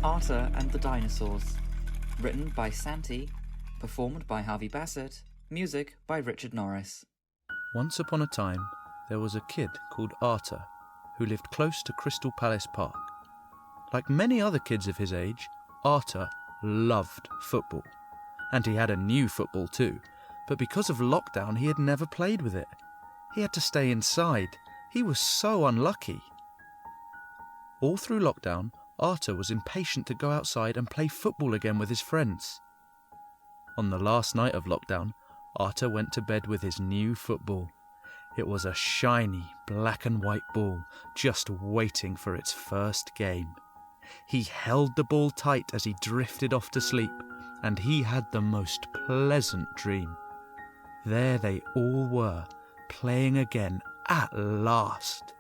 Artur and the Dinosaurs. Written by Santy, performed by Harvey Bassett, music by Richard Norris. Once upon a time, there was a kid called Artur who lived close to Crystal Palace Park. Like many other kids of his age, Artur loved football. And he had a new football too, but because of lockdown he had never played with it. He had to stay inside. He was so unlucky. All through lockdown, Artur was impatient to go outside and play football again with his friends. On the last night of lockdown, Artur went to bed with his new football. It was a shiny black and white ball, just waiting for its first game. He held the ball tight as he drifted off to sleep, and he had the most pleasant dream. There they all were, playing again at last.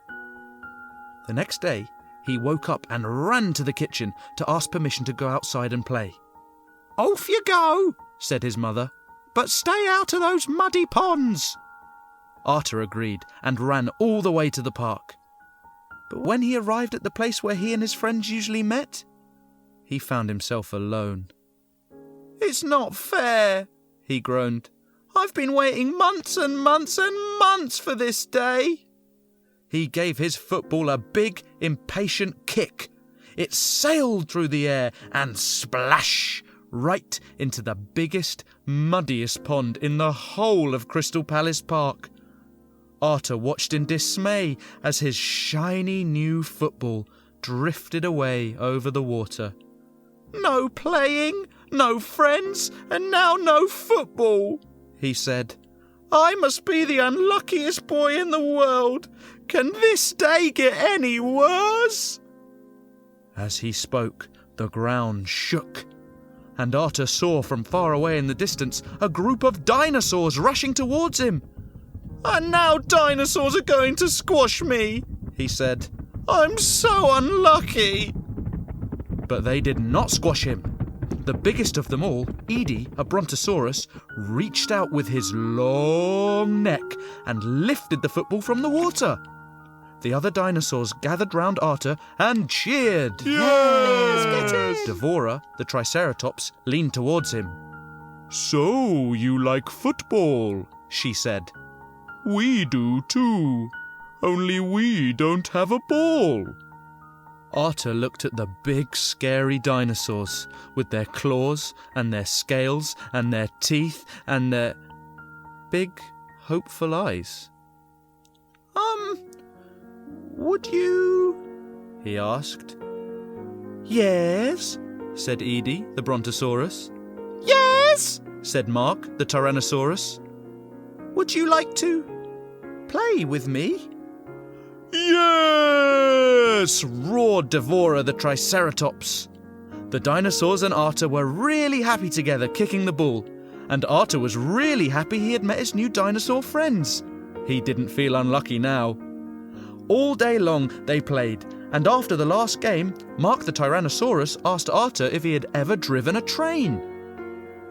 The next day, he woke up and ran to the kitchen to ask permission to go outside and play. "Off you go," said his mother, "but stay out of those muddy ponds." Artur agreed and ran all the way to the park. But when he arrived at the place where he and his friends usually met, he found himself alone. "It's not fair," he groaned. "I've been waiting months and months and months for this day." He gave his football a big, impatient kick. It sailed through the air and splash right into the biggest, muddiest pond in the whole of Crystal Palace Park. Artur watched in dismay as his shiny new football drifted away over the water. "No playing, no friends, and now no football," he said. "I must be the unluckiest boy in the world. Can this day get any worse?" As he spoke, the ground shook, and Artur saw from far away in the distance a group of dinosaurs rushing towards him. "And now dinosaurs are going to squash me," he said. "I'm so unlucky." But they did not squash him. The biggest of them all, Edie, a brontosaurus, reached out with his long neck and lifted the football from the water. The other dinosaurs gathered round Artur and cheered. Yes! Devora, the triceratops, leaned towards him. "So you like football," she said. "We do too, only we don't have a ball." Artur looked at the big, scary dinosaurs with their claws and their scales and their teeth and their big, hopeful eyes. Would you?" he asked. "Yes," said Edie, the brontosaurus. "Yes," said Mark, the tyrannosaurus. "Would you like to play with me?" "Yes!" roared Devora, the triceratops. The dinosaurs and Artur were really happy together kicking the ball, and Artur was really happy he had met his new dinosaur friends. He didn't feel unlucky now. All day long they played, and after the last game, Mark the Tyrannosaurus asked Artur if he had ever driven a train.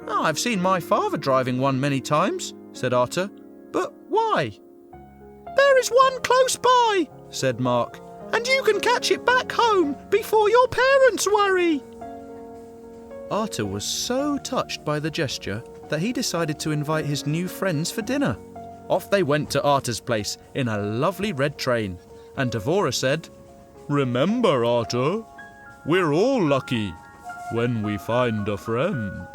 "Oh, I've seen my father driving one many times," said Artur. "But why?" "There is one close by," said Mark, "and you can catch it back home before your parents worry." Artur was so touched by the gesture that he decided to invite his new friends for dinner. Off they went to Artur's place in a lovely red train, and Devora said, "Remember, Artur, we're all lucky when we find a friend."